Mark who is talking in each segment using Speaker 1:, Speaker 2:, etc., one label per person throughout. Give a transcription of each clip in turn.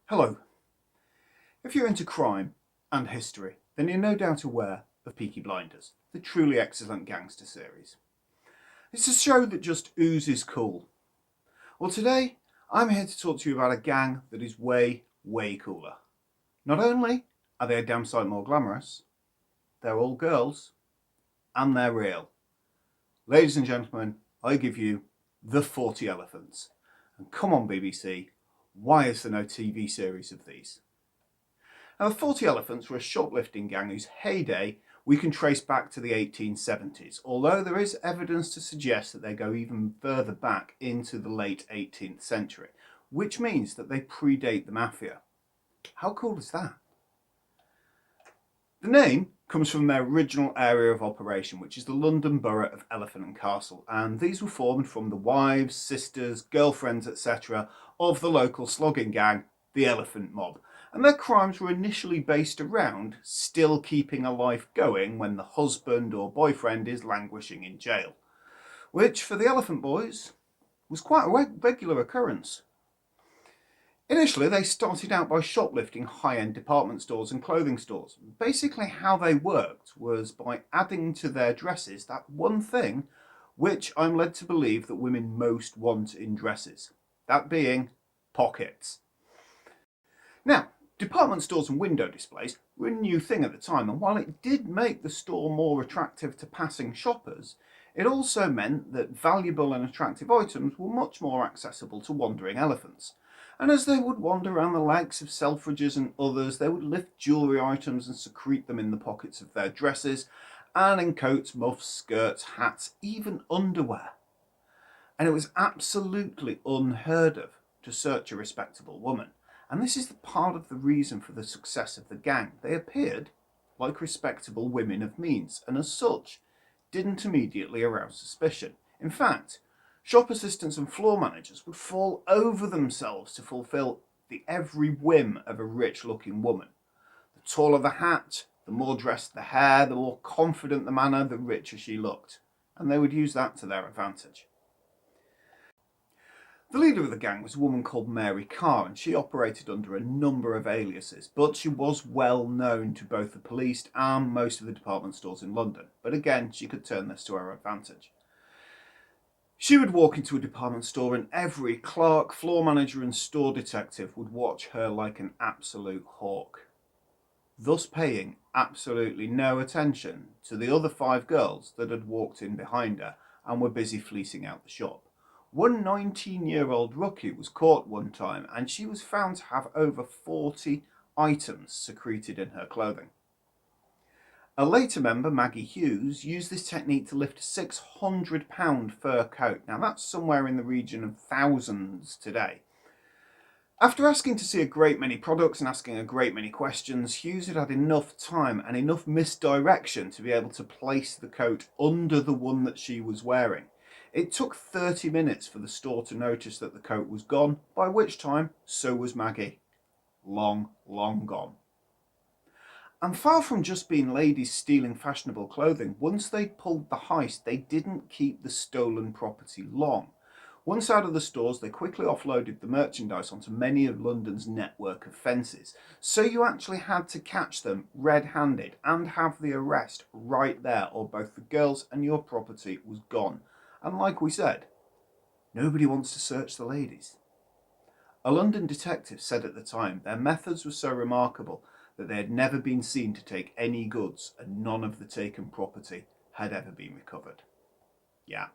Speaker 1: Hello. If you're into crime and history, then you're no doubt aware of Peaky Blinders, the truly excellent gangster series. It's a show that just oozes cool. Well, today I'm here to talk to you about a gang that is way, way cooler. Not only are they a damn sight more glamorous, they're all girls and they're real. Ladies and gentlemen, I give you the 40 Elephants. And come on, BBC, why is there no TV series of these? Now, the 40 Elephants were a shoplifting gang whose heyday we can trace back to the 1870s, although there is evidence to suggest that they go even further back into the late 18th century, which means that they predate the mafia. How cool is that? The name comes from their original area of operation, which is the London borough of Elephant and Castle, and these were formed from the wives, sisters, girlfriends, etc. of the local slogging gang, the Elephant Mob. And their crimes were initially based around still keeping a life going when the husband or boyfriend is languishing in jail, which for the Elephant Boys was quite a regular occurrence. Initially, they started out by shoplifting high-end department stores and clothing stores. Basically, how they worked was by adding to their dresses that one thing which I'm led to believe that women most want in dresses, that being pockets. Now, department stores and window displays were a new thing at the time, and while it did make the store more attractive to passing shoppers, it also meant that valuable and attractive items were much more accessible to wandering elephants. And as they would wander around the likes of Selfridges and others, they would lift jewellery items and secrete them in the pockets of their dresses, and in coats, muffs, skirts, hats, even underwear. And it was absolutely unheard of to search a respectable woman. And this is the part of the reason for the success of the gang. They appeared like respectable women of means, and as such, didn't immediately arouse suspicion. In fact, shop assistants and floor managers would fall over themselves to fulfill the every whim of a rich-looking woman. The taller the hat, the more dressed the hair, the more confident the manner, the richer she looked. And they would use that to their advantage. The leader of the gang was a woman called Mary Carr, and she operated under a number of aliases, but she was well known to both the police and most of the department stores in London. But again, she could turn this to her advantage. She would walk into a department store and every clerk, floor manager and store detective would watch her like an absolute hawk, thus paying absolutely no attention to the other 5 girls that had walked in behind her and were busy fleecing out the shop. One 19-year-old rookie was caught one time and she was found to have over 40 items secreted in her clothing. A later member, Maggie Hughes, used this technique to lift a £600 fur coat. Now that's somewhere in the region of thousands today. After asking to see a great many products and asking a great many questions, Hughes had had enough time and enough misdirection to be able to place the coat under the one that she was wearing. It took 30 minutes for the store to notice that the coat was gone, by which time so was Maggie. Long, long gone. And far from just being ladies stealing fashionable clothing, once they'd pulled the heist, they didn't keep the stolen property long. Once out of the stores, they quickly offloaded the merchandise onto many of London's network of fences. So you actually had to catch them red-handed and have the arrest right there, or both the girls and your property was gone. And like we said, nobody wants to search the ladies. A London detective said at the time their methods were so remarkable that they had never been seen to take any goods and none of the taken property had ever been recovered. Yeah.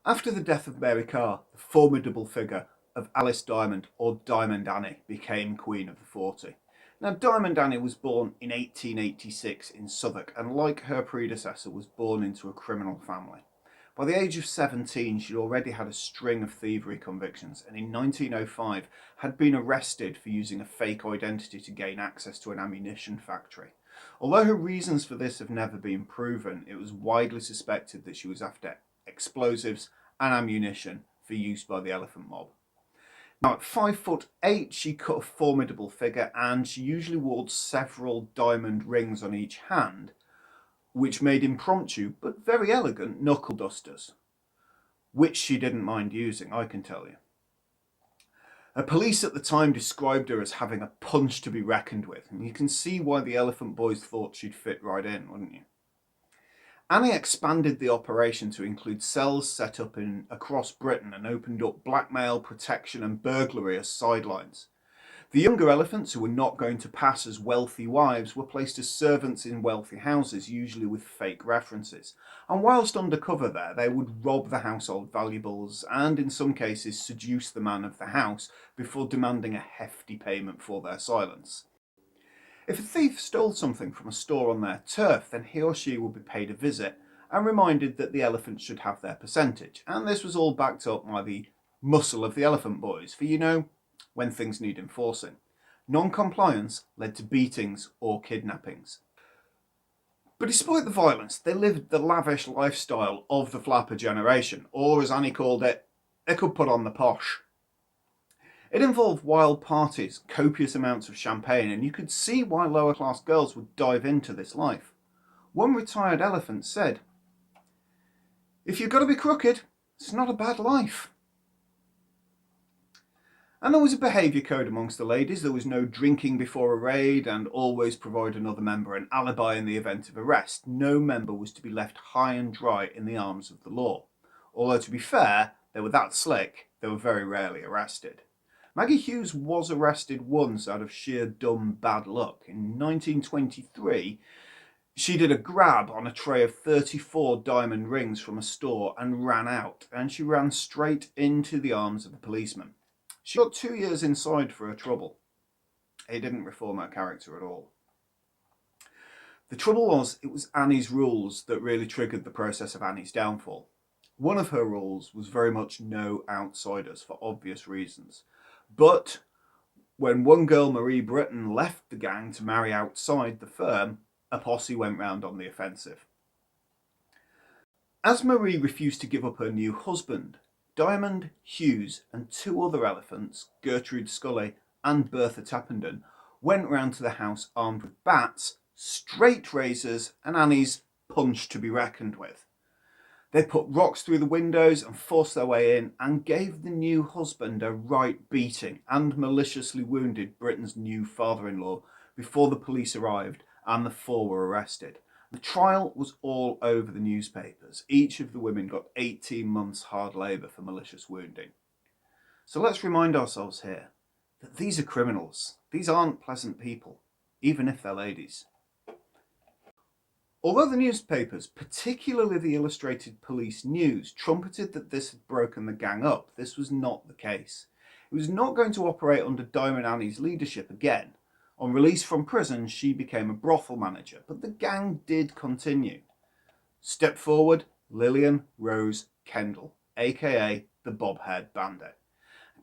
Speaker 1: After the death of Mary Carr, the formidable figure of Alice Diamond, or Diamond Annie, became Queen of the 40. Now, Diamond Annie was born in 1886 in Southwark, and like her predecessor, was born into a criminal family. By the age of 17, she'd already had a string of thievery convictions, and in 1905 had been arrested for using a fake identity to gain access to an ammunition factory. Although her reasons for this have never been proven, it was widely suspected that she was after explosives and ammunition for use by the Elephant Mob. Now, at 5'8", she cut a formidable figure, and she usually wore several diamond rings on each hand, which made impromptu but very elegant knuckle dusters, which she didn't mind using, I can tell you. Police at the time described her as having a punch to be reckoned with, and you can see why the Elephant Boys thought she'd fit right in, wouldn't you? Annie expanded the operation to include cells set up across Britain and opened up blackmail, protection and burglary as sidelines. The younger elephants, who were not going to pass as wealthy wives, were placed as servants in wealthy houses, usually with fake references. And whilst undercover there, they would rob the household valuables and, in some cases, seduce the man of the house before demanding a hefty payment for their silence. If a thief stole something from a store on their turf, then he or she would be paid a visit and reminded that the elephants should have their percentage. And this was all backed up by the muscle of the Elephant Boys, for when things need enforcing. Non-compliance led to beatings or kidnappings. But despite the violence, they lived the lavish lifestyle of the flapper generation, or as Annie called it, they could put on the posh. It involved wild parties, copious amounts of champagne, and you could see why lower class girls would dive into this life. One retired elephant said, "If you've got to be crooked, it's not a bad life." And there was a behaviour code amongst the ladies. There was no drinking before a raid and always provide another member an alibi in the event of arrest. No member was to be left high and dry in the arms of the law. Although, to be fair, they were that slick, they were very rarely arrested. Maggie Hughes was arrested once out of sheer dumb bad luck. In 1923, she did a grab on a tray of 34 diamond rings from a store and ran out, and she ran straight into the arms of a policeman. She got 2 years inside for her trouble. It didn't reform her character at all. The trouble was, it was Annie's rules that really triggered the process of Annie's downfall. One of her rules was very much no outsiders, for obvious reasons. But when one girl, Marie Britton, left the gang to marry outside the firm, a posse went round on the offensive. As Marie refused to give up her new husband, Diamond, Hughes and 2 other elephants, Gertrude Scully and Bertha Tappenden, went round to the house armed with bats, straight razors and Annie's punch to be reckoned with. They put rocks through the windows and forced their way in and gave the new husband a right beating and maliciously wounded Britton's new father-in-law before the police arrived and the 4 were arrested. The trial was all over the newspapers. Each of the women got 18 months hard labour for malicious wounding. So let's remind ourselves here that these are criminals. These aren't pleasant people, even if they're ladies. Although the newspapers, particularly the Illustrated Police News, trumpeted that this had broken the gang up, this was not the case. It was not going to operate under Diamond Annie's leadership again. On release from prison, she became a brothel manager, but the gang did continue. Step forward, Lillian Rose Kendall, aka the Bob-haired Bandit.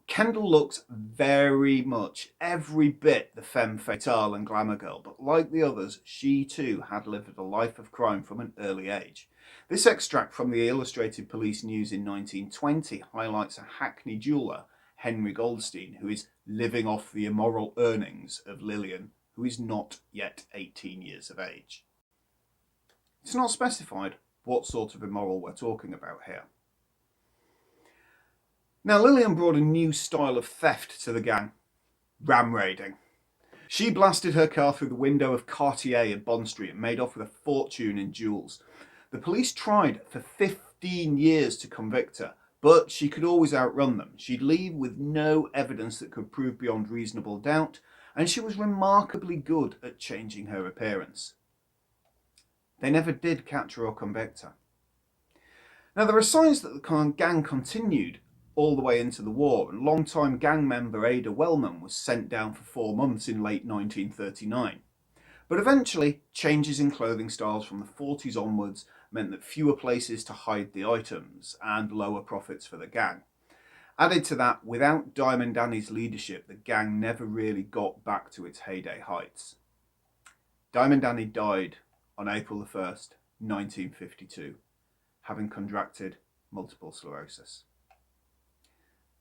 Speaker 1: Kendall looks very much every bit the femme fatale and glamour girl, but like the others, she too had lived a life of crime from an early age. This extract from the Illustrated Police News in 1920 highlights a Hackney jeweller, Henry Goldstein, who is living off the immoral earnings of Lillian, who is not yet 18 years of age. It's not specified what sort of immoral we're talking about here. Now, Lillian brought a new style of theft to the gang: ram raiding. She blasted her car through the window of Cartier in Bond Street and made off with a fortune in jewels. The police tried for 15 years to convict her, but she could always outrun them. She'd leave with no evidence that could prove beyond reasonable doubt, and she was remarkably good at changing her appearance. They never did catch her or convict her. Now, there are signs that the gang continued all the way into the war, and long-time gang member Ada Wellman was sent down for 4 months in late 1939. But eventually, changes in clothing styles from the 40s onwards meant that fewer places to hide the items and lower profits for the gang. Added to that, without Diamond Annie's leadership, the gang never really got back to its heyday heights. Diamond Annie died on April 1st, 1952, having contracted multiple sclerosis.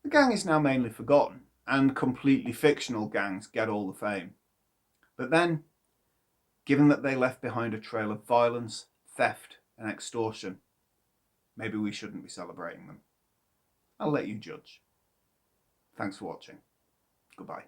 Speaker 1: The gang is now mainly forgotten, and completely fictional gangs get all the fame. But then, given that they left behind a trail of violence, theft and extortion, maybe we shouldn't be celebrating them. I'll let you judge. Thanks for watching. Goodbye.